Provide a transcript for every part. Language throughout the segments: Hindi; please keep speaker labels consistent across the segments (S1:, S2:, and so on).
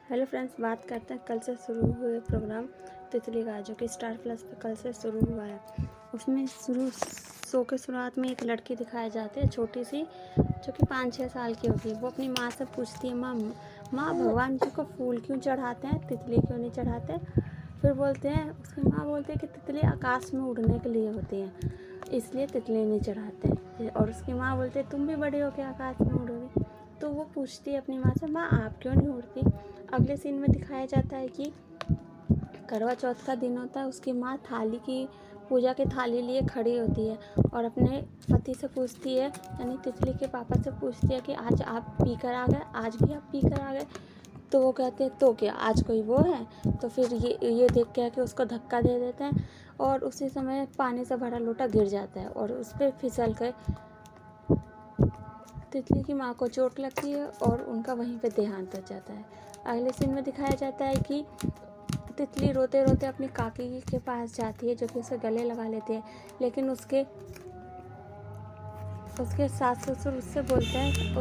S1: हेलो फ्रेंड्स, बात करते हैं कल से शुरू हुए प्रोग्राम तितली का, जो कि स्टार प्लस पे कल से शुरू हुआ है। उसमें शो के शुरुआत में एक लड़की दिखाई जाती है, छोटी सी, जो कि 5-6 साल की होती है। वो अपनी माँ से पूछती है, माँ भगवान जी को फूल क्यों चढ़ाते हैं, तितली क्यों नहीं चढ़ाते। फिर बोलते हैं, उसकी माँ बोलती है कि तितली आकाश में उड़ने के लिए होती है, इसलिए तितली नहीं चढ़ाते। और उसकी माँ बोलती है, तुम भी बड़े हो के आकाश में उड़ोगी। तो वो पूछती है अपनी माँ से, माँ आप क्यों नहीं उड़ती। अगले सीन में दिखाया जाता है कि करवा चौथ का दिन होता है। उसकी माँ थाली की पूजा की थाली लिए खड़ी होती है और अपने पति से पूछती है, यानी तितली के पापा से पूछती है कि आज आप पी कर आ गए, आज भी आप पी कर आ गए। तो वो कहते हैं, तो क्या आज कोई वो है। तो फिर ये देख के कि उसको धक्का दे देते हैं और उसी समय पानी से भरा लोटा गिर जाता है और उस पर फिसल कर तितली की माँ को चोट लगती है और उनका वहीं पे देहांत हो जाता है। अगले सीन में दिखाया जाता है कि तितली रोते रोते अपनी काकी के पास जाती है, जो कि उसे गले लगा लेते हैं। लेकिन उसके सास ससुर उससे बोलते हैं,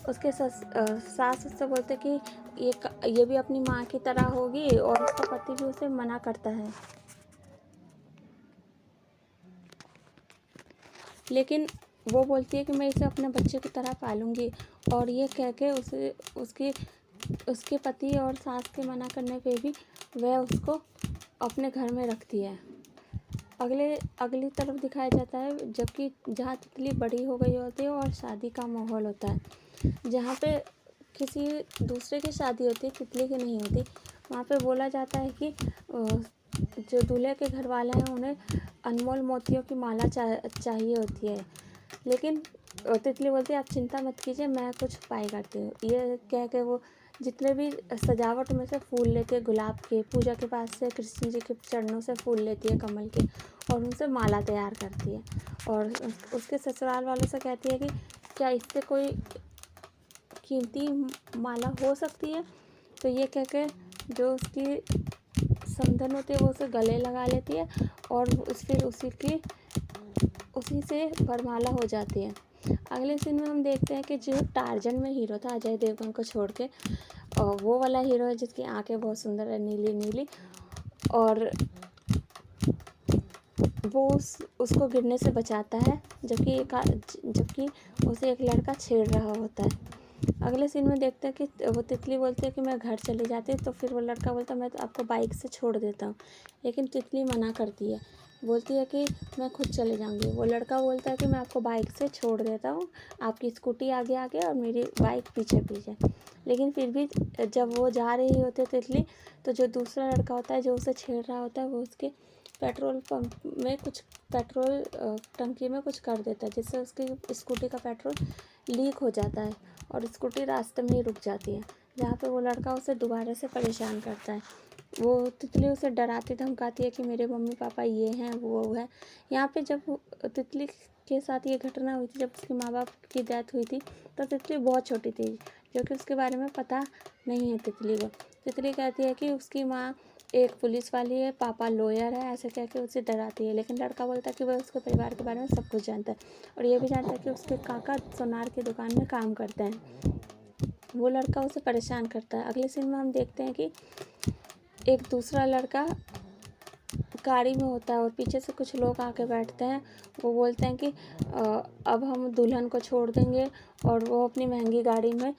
S1: उसके सास उससे बोलते हैं कि ये भी अपनी माँ की तरह होगी, और उसका पति भी उसे मना करता है। लेकिन वो बोलती है कि मैं इसे अपने बच्चे की तरह पालूंगी, और ये कह के उसके पति और सास के मना करने पे भी वह उसको अपने घर में रखती है। अगली तरफ दिखाया जाता है, जबकि जहाँ तितली बड़ी हो गई होती है और शादी का माहौल होता है, जहाँ पे किसी दूसरे की शादी होती है, तितली की नहीं होती। वहाँ पे बोला जाता है कि जो दूल्हे के घर वाले हैं उन्हें अनमोल मोतियों की माला चाहिए होती है। लेकिन तितली बोलती है, आप चिंता मत कीजिए, मैं कुछ उपाय करती हूँ। ये कह के वो जितने भी सजावट में से फूल लेती है, गुलाब के, पूजा के पास से कृष्ण जी के चरणों से फूल लेती है, कमल के, और उनसे माला तैयार करती है। और उसके ससुराल वालों से कहती है कि क्या इससे कोई कीमती माला हो सकती है। तो ये कह के जो उसकी समधन होती है वो उसे गले लगा लेती है और फिर उसी से वरमाला हो जाती है। अगले सीन में हम देखते हैं कि जो टार्जन में हीरो था, अजय देवगन को छोड़ के, और वो वाला हीरो है जिसकी आंखें बहुत सुंदर है, नीली नीली, और वो उसको गिरने से बचाता है, जबकि उसे एक लड़का छेड़ रहा होता है। अगले सीन में देखते हैं कि वो तितली बोलती है कि मैं घर चली जाती। तो फिर वो लड़का बोलता है, मैं तो आपको बाइक से छोड़ देता हूँ। लेकिन तितली मना करती है, बोलती है कि मैं खुद चले जाऊँगी। वो लड़का बोलता है कि मैं आपको बाइक से छोड़ देता हूँ, आपकी स्कूटी आगे आगे और मेरी बाइक पीछे पीछे। लेकिन फिर भी जब वो जा रही होती है तितली, तो जो दूसरा लड़का होता है जो उसे छेड़ रहा होता है, वो उसके पेट्रोल टंकी में कुछ कर देता है, जिससे उसकी स्कूटी का पेट्रोल लीक हो जाता है और स्कूटी रास्ते में ही रुक जाती है, जहाँ पे वो लड़का उसे दोबारा से परेशान करता है। वो तितली उसे डराती धमकाती है कि मेरे मम्मी पापा ये हैं वो है। यहाँ पे जब तितली के साथ ये घटना हुई थी, जब उसके माँ बाप की डेथ हुई थी, तो तितली बहुत छोटी थी, जो कि उसके बारे में पता नहीं है तितली को। तितली कहती है कि उसकी माँ एक पुलिस वाली है, पापा लॉयर है, ऐसे कह के उसे डराती है। लेकिन लड़का बोलता है कि वह उसके परिवार के बारे में सब कुछ जानता है और ये भी जानता है कि उसके काका सोनार की दुकान में काम करते हैं। वो लड़का उसे परेशान करता है। अगले सीन में हम देखते हैं कि एक दूसरा लड़का गाड़ी में होता है और पीछे से कुछ लोग आके बैठते हैं। वो बोलते हैं कि अब हम दुल्हन को छोड़ देंगे, और वो अपनी महंगी गाड़ी में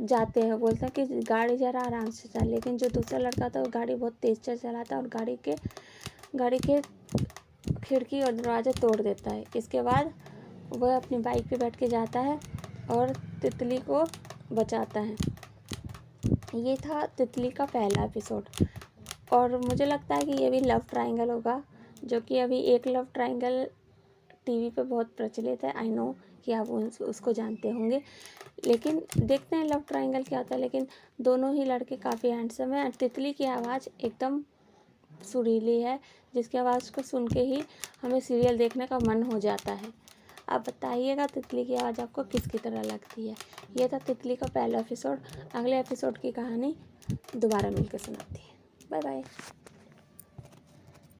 S1: जाते हैं। बोलते हैं कि गाड़ी ज़रा आराम से चला। लेकिन जो दूसरा लड़का था वो गाड़ी बहुत तेज़ चलाता है और गाड़ी के खिड़की और दरवाज़ा तोड़ देता है। इसके बाद वह अपनी बाइक पे बैठ के जाता है और तितली को बचाता है। ये था तितली का पहला एपिसोड, और मुझे लगता है कि ये भी लव ट्रायंगल होगा, जो कि अभी एक लव ट्रायंगल टीवी पे बहुत प्रचलित है। आई नो कि आप उसको जानते होंगे, लेकिन देखते हैं लव ट्रायंगल क्या होता है। लेकिन दोनों ही लड़के काफ़ी हैंडसम है। तितली की आवाज़ एकदम सुरीली है, जिसकी आवाज़ को सुन के ही हमें सीरियल देखने का मन हो जाता है। आप बताइएगा तितली की आवाज़ आपको किसकी तरह लगती है। यह था तितली का पहला एपिसोड। अगले एपिसोड की कहानी दोबारा मिलकर सुनाती है। Bye bye.